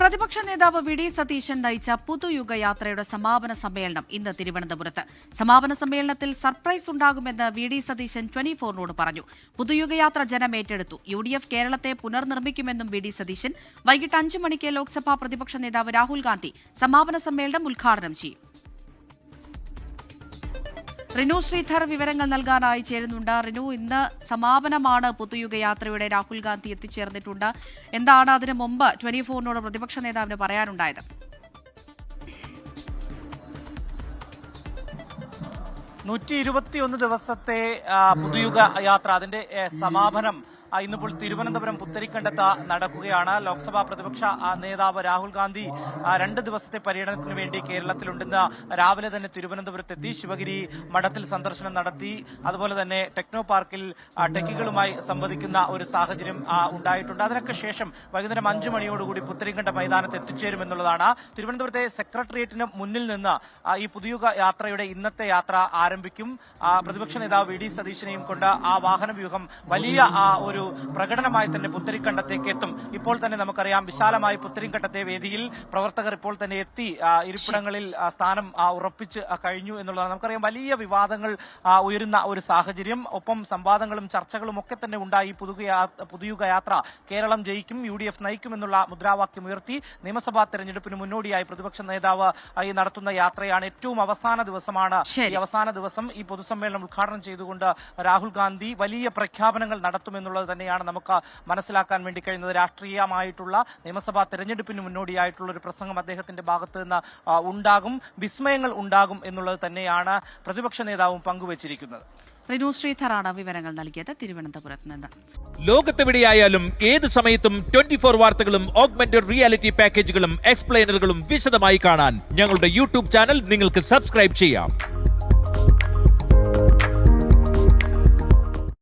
പ്രതിപക്ഷ നേതാവ് V D Satheesan നയിച്ച പുതുയുഗയാത്രയുടെ സമാപന സമ്മേളനം ഇന്ന് തിരുവനന്തപുരത്ത്. സമാപന സമ്മേളനത്തിൽ സർപ്രൈസ് ഉണ്ടാകുമെന്ന് വി ഡി സതീശൻ 24നോട് പറഞ്ഞു. പുതുയുഗയാത്ര ജനം ഏറ്റെടുത്തു. UDF കേരളത്തെ പുനർനിർമ്മിക്കുമെന്നും വി ഡി സതീശൻ. വൈകിട്ട് 5 മണിക്ക് ലോക്സഭാ പ്രതിപക്ഷ നേതാവ് രാഹുൽ ഗാന്ധി സമാപന സമ്മേളനം ഉദ്ഘാടനം ചെയ്യും. റിനു ശ്രീധർ വിവരങ്ങൾ നൽകാനായി ചേരുന്നുണ്ട്. റിനു, ഇന്ന് സമാപനമാണ് പുതുയുഗയാത്രയുടെ. രാഹുൽ ഗാന്ധി എത്തിച്ചേർന്നിട്ടുണ്ട്. എന്താണ് അതിനു മുമ്പ് 24നോട് പ്രതിപക്ഷ നേതാവിന് പറയാനുണ്ടായത്? 121 ദിവസത്തെ പുതുയുഗ യാത്ര, അതിന്റെ സമാപനം ഇന്നിപ്പോൾ തിരുവനന്തപുരം പുത്തരിക്കണ്ടത്ത് നടക്കുകയാണ്. ലോക്സഭാ പ്രതിപക്ഷ നേതാവ് രാഹുൽ ഗാന്ധി 2 ദിവസത്തെ പര്യടനത്തിന് വേണ്ടി കേരളത്തിലുണ്ടെന്ന് രാവിലെ തന്നെ തിരുവനന്തപുരത്തെത്തി. ശിവഗിരി മഠത്തിൽ സന്ദർശനം നടത്തി. അതുപോലെ തന്നെ ടെക്നോ പാർക്കിൽ ടെക്കികളുമായി സംവദിക്കുന്ന ഒരു സാഹചര്യം ഉണ്ടായിട്ടുണ്ട്. അതിനൊക്കെ ശേഷം വൈകുന്നേരം 5 മണിയോടുകൂടി പുത്തരിക്കണ്ട മൈതാനത്ത് എത്തിച്ചേരുമെന്നുള്ളതാണ്. തിരുവനന്തപുരത്തെ സെക്രട്ടേറിയറ്റിന് മുന്നിൽ നിന്ന് ഈ പുതുയുഗ യാത്രയുടെ ഇന്നത്തെ യാത്ര ആരംഭിക്കും. പ്രതിപക്ഷ നേതാവ് വി ഡി സതീശനെയും കൊണ്ട് ആ വാഹന വ്യൂഹം വലിയ ഒരു പ്രകടനമായി തന്നെ പുത്തരിക്കണ്ടത്തേക്ക് എത്തും. ഇപ്പോൾ തന്നെ നമുക്കറിയാം, വിശാലമായി പുത്തരിക്കണ്ടത്തെ വേദിയിൽ പ്രവർത്തകർ ഇപ്പോൾ തന്നെ എത്തി ഇരിപ്പിടങ്ങളിൽ സ്ഥാനം ഉറപ്പിച്ച് കഴിഞ്ഞു എന്നുള്ളതാണ്. നമുക്കറിയാം, വലിയ വിവാദങ്ങൾ ഉയരുന്ന ഒരു സാഹചര്യം, ഒപ്പം സംവാദങ്ങളും ചർച്ചകളും ഒക്കെ തന്നെ ഉണ്ടായി. പുതുയുഗ യാത്ര കേരളം ജയിക്കും, UDF നയിക്കുമെന്നുള്ള മുദ്രാവാക്യം ഉയർത്തി നിയമസഭാ തെരഞ്ഞെടുപ്പിന് മുന്നോടിയായി പ്രതിപക്ഷ നേതാവ് ഈ നടത്തുന്ന യാത്രയാണ്. ഏറ്റവും അവസാന ദിവസമാണ് ഈ അവസാന ദിവസം. ഈ പൊതുസമ്മേളനം ഉദ്ഘാടനം ചെയ്തുകൊണ്ട് രാഹുൽ ഗാന്ധി വലിയ പ്രഖ്യാപനങ്ങൾ നടത്തുമെന്നുള്ളത് തന്നെയാണ് നമുക്ക് മനസ്സിലാക്കാൻ വേണ്ടി കഴിയുന്നത്. രാഷ്ട്രീയമായിട്ടുള്ള നിയമസഭാ തെരഞ്ഞെടുപ്പിന് മുന്നോടിയായിട്ടുള്ള ഒരു പ്രസംഗം അദ്ദേഹത്തിന്റെ ഭാഗത്ത് നിന്ന് ഉണ്ടാകും, വിസ്മയങ്ങൾ ഉണ്ടാകും എന്നുള്ളത് തന്നെയാണ് പ്രതിപക്ഷ നേതാവും പങ്കുവച്ചിരിക്കുന്നത്. റിനു ശ്രീധറാണ് വിവരങ്ങൾ നൽകിയത് തിരുവനന്തപുരത്ത് നിന്ന്. ലോകത്തെവിടെയായാലും ഏത് സമയത്തും 24 വാർത്തകളും ഓഗ്മെന്റഡ് റിയാലിറ്റി പാക്കേജുകളും എക്സ്പ്ലെയിനറുകളും വിശദമായി കാണാൻ ഞങ്ങളുടെ YouTube ചാനൽ നിങ്ങൾക്ക് സബ്സ്ക്രൈബ് ചെയ്യാം.